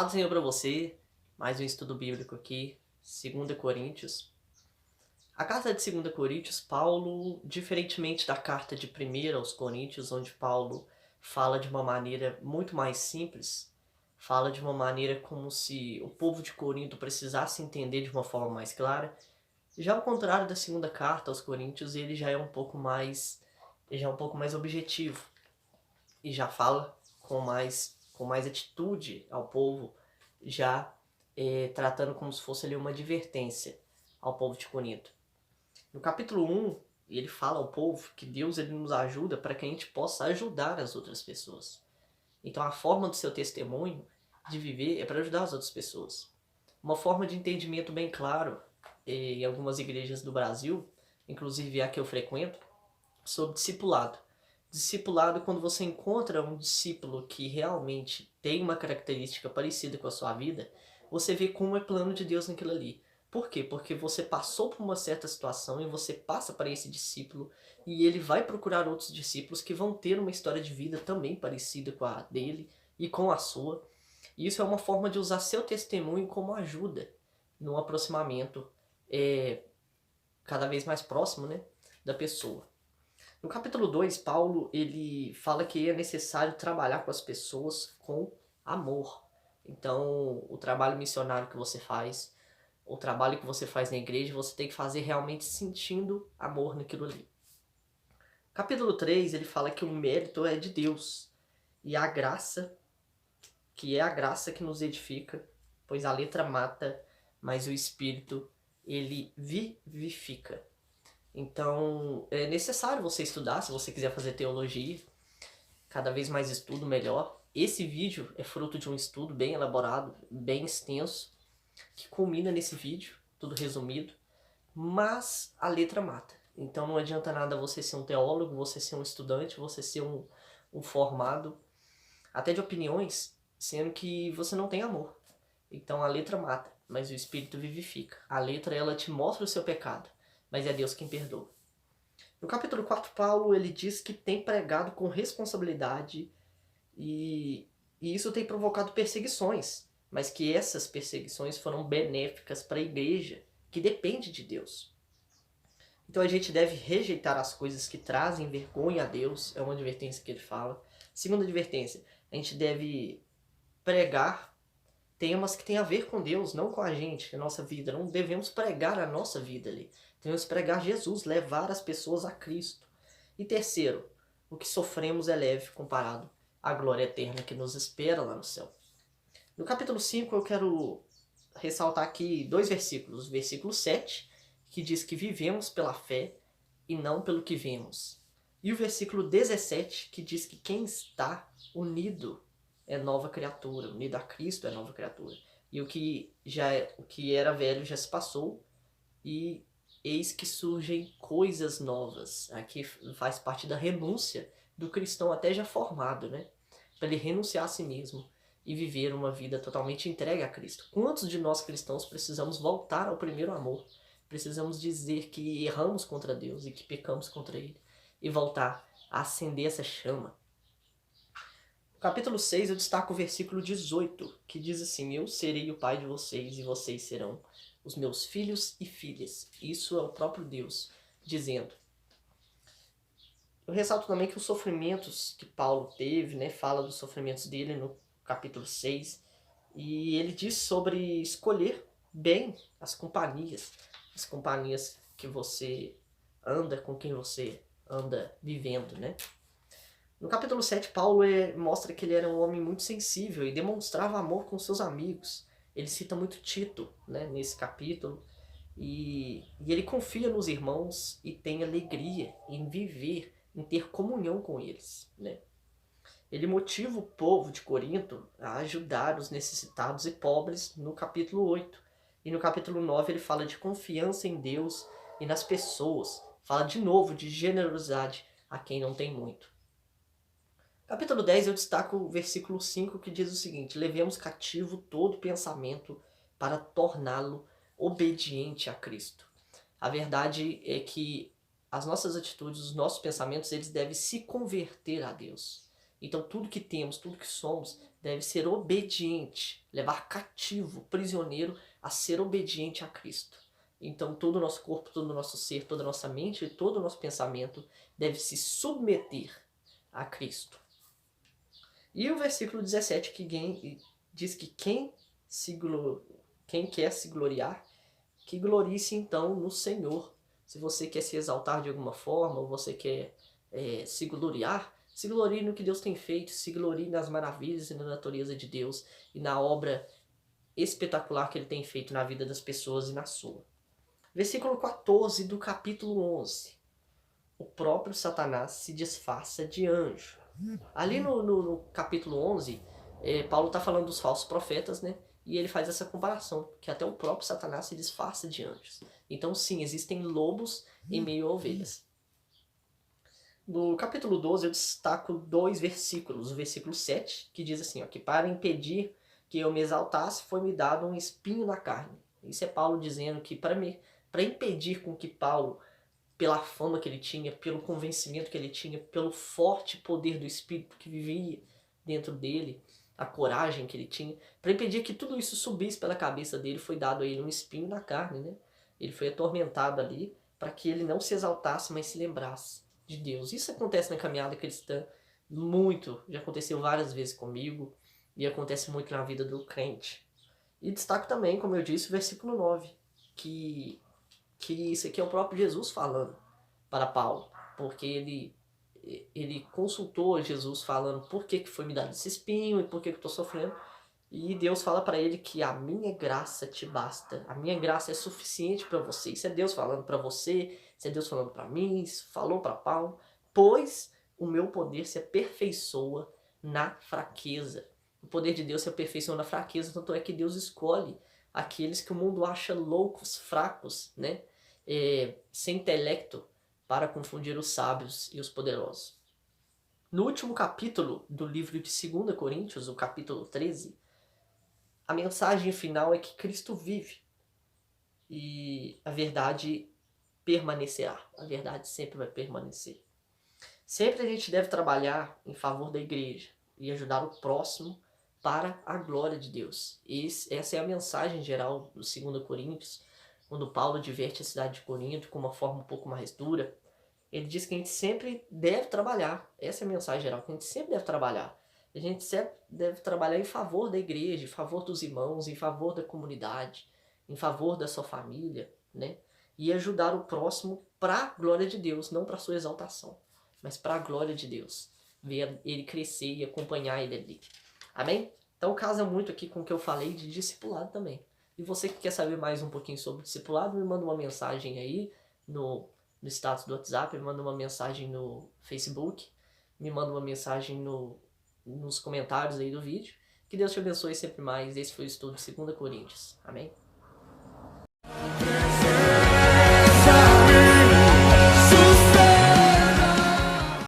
Paz do Senhor para você, mais um estudo bíblico aqui, 2 Coríntios. A carta de 2 Coríntios, Paulo, diferentemente da carta de 1 aos Coríntios, onde Paulo fala de uma maneira muito mais simples, fala de uma maneira como se o povo de Corinto precisasse entender de uma forma mais clara. Já ao contrário da segunda carta aos Coríntios, ele já é um pouco mais, objetivo e já fala com mais atitude ao povo, já tratando como se fosse ali uma advertência ao povo de Corinto. No capítulo 1, ele fala ao povo que Deus ele nos ajuda para que a gente possa ajudar as outras pessoas. Então a forma do seu testemunho de viver é para ajudar as outras pessoas. Uma forma de entendimento bem claro em algumas igrejas do Brasil, inclusive a que eu frequento, sobre discipulado. Discipulado, quando você encontra um discípulo que realmente tem uma característica parecida com a sua vida, você vê como é plano de Deus naquilo ali. Por quê? Porque você passou por uma certa situação e você passa para esse discípulo e ele vai procurar outros discípulos que vão ter uma história de vida também parecida com a dele e com a sua. E isso é uma forma de usar seu testemunho como ajuda no aproximamento cada vez mais próximo, né, da pessoa. No capítulo 2, Paulo ele fala que é necessário trabalhar com as pessoas com amor. Então, o trabalho missionário que você faz, o trabalho que você faz na igreja, você tem que fazer realmente sentindo amor naquilo ali. Capítulo 3, ele fala que o mérito é de Deus e a graça, que é a graça que nos edifica, pois a letra mata, mas o Espírito, ele vivifica. Então, é necessário você estudar, se você quiser fazer teologia, cada vez mais estudo, melhor. Esse vídeo é fruto de um estudo bem elaborado, bem extenso, que culmina nesse vídeo, tudo resumido, mas a letra mata. Então não adianta nada você ser um teólogo, você ser um estudante, você ser um formado, até de opiniões, sendo que você não tem amor. Então a letra mata, mas o Espírito vivifica. A letra, ela te mostra o seu pecado, mas é Deus quem perdoa. No capítulo 4, Paulo ele diz que tem pregado com responsabilidade e isso tem provocado perseguições, mas que essas perseguições foram benéficas para a igreja, que depende de Deus. Então a gente deve rejeitar as coisas que trazem vergonha a Deus, é uma advertência que ele fala. Segunda advertência, a gente deve pregar temas que têm a ver com Deus, não com a gente, a nossa vida. Não devemos pregar a nossa vida ali. Devemos pregar Jesus, levar as pessoas a Cristo. E terceiro, o que sofremos é leve comparado à glória eterna que nos espera lá no céu. No capítulo 5 eu quero ressaltar aqui 2 versículos. O versículo 7, que diz que vivemos pela fé e não pelo que vemos. E o versículo 17, que diz que quem está unido é nova criatura, unido a Cristo é nova criatura. E o que era velho já se passou e eis que surgem coisas novas. Aqui faz parte da renúncia do cristão até já formado, né? Para ele renunciar a si mesmo e viver uma vida totalmente entregue a Cristo. Quantos de nós cristãos precisamos voltar ao primeiro amor? Precisamos dizer que erramos contra Deus e que pecamos contra Ele e voltar a acender essa chama. No capítulo 6 eu destaco o versículo 18, que diz assim: eu serei o pai de vocês e vocês serão os meus filhos e filhas. Isso é o próprio Deus dizendo. Eu ressalto também que os sofrimentos que Paulo teve, né, fala dos sofrimentos dele no capítulo 6, e ele diz sobre escolher bem as companhias que você anda, com quem você anda vivendo, né? No capítulo 7, Paulo mostra que ele era um homem muito sensível e demonstrava amor com seus amigos. Ele cita muito Tito, né, nesse capítulo, e ele confia nos irmãos e tem alegria em viver, em ter comunhão com eles, né? Ele motiva o povo de Corinto a ajudar os necessitados e pobres no capítulo 8. E no capítulo 9 ele fala de confiança em Deus e nas pessoas. Fala de novo de generosidade a quem não tem muito. Capítulo 10 eu destaco o versículo 5 que diz o seguinte: levemos cativo todo pensamento para torná-lo obediente a Cristo. A verdade é que as nossas atitudes, os nossos pensamentos, eles devem se converter a Deus. Então tudo que temos, tudo que somos, deve ser obediente, levar cativo, prisioneiro, a ser obediente a Cristo. Então todo o nosso corpo, todo o nosso ser, toda a nossa mente e todo o nosso pensamento deve se submeter a Cristo. E o versículo 17 diz que quem quer se gloriar, que glorie-se então no Senhor. Se você quer se exaltar de alguma forma, ou você quer se gloriar, se glorie no que Deus tem feito, se glorie nas maravilhas e na natureza de Deus e na obra espetacular que Ele tem feito na vida das pessoas e na sua. Versículo 14 do capítulo 11. O próprio Satanás se disfarça de anjo. Ali no capítulo 11, Paulo está falando dos falsos profetas, né? E ele faz essa comparação, que até o próprio Satanás se disfarça de anjos. Então sim, existem lobos em meio a ovelhas. No capítulo 12 eu destaco 2 versículos. O versículo 7, que diz assim, ó, que para impedir que eu me exaltasse, foi-me dado um espinho na carne. Isso é Paulo dizendo que para impedir com que Paulo, pela fama que ele tinha, pelo convencimento que ele tinha, pelo forte poder do Espírito que vivia dentro dele, a coragem que ele tinha, para impedir que tudo isso subisse pela cabeça dele, foi dado a ele um espinho na carne, né? Ele foi atormentado ali para que ele não se exaltasse, mas se lembrasse de Deus. Isso acontece na caminhada cristã muito, já aconteceu várias vezes comigo e acontece muito na vida do crente. E destaco também, como eu disse, o versículo 9, que isso aqui é o próprio Jesus falando para Paulo, porque ele consultou Jesus falando por que foi me dado esse espinho e por que eu estou sofrendo. E Deus fala para ele que a minha graça te basta, a minha graça é suficiente para você. Isso é Deus falando para você, isso é Deus falando para mim, isso falou para Paulo, pois o meu poder se aperfeiçoa na fraqueza. O poder de Deus se aperfeiçoa na fraqueza, tanto é que Deus escolhe aqueles que o mundo acha loucos, fracos, né? Sem intelecto, para confundir os sábios e os poderosos. No último capítulo do livro de 2 Coríntios, o capítulo 13, a mensagem final é que Cristo vive e a verdade permanecerá. A verdade sempre vai permanecer. Sempre a gente deve trabalhar em favor da igreja e ajudar o próximo para a glória de Deus. Essa é a mensagem geral do 2 Coríntios, quando Paulo adverte a cidade de Corinto com uma forma um pouco mais dura. Ele diz que a gente sempre deve trabalhar. Essa é a mensagem geral, que a gente sempre deve trabalhar. A gente sempre deve trabalhar em favor da igreja, em favor dos irmãos, em favor da comunidade, em favor da sua família, né? E ajudar o próximo para a glória de Deus, não para a sua exaltação, mas para a glória de Deus. Ver ele crescer e acompanhar ele ali. Amém? Então casa muito aqui com o que eu falei de discipulado também. E você que quer saber mais um pouquinho sobre discipulado, me manda uma mensagem aí no status do WhatsApp, me manda uma mensagem no Facebook, me manda uma mensagem nos comentários aí do vídeo. Que Deus te abençoe sempre mais. Esse foi o estudo de 2 Coríntios. Amém?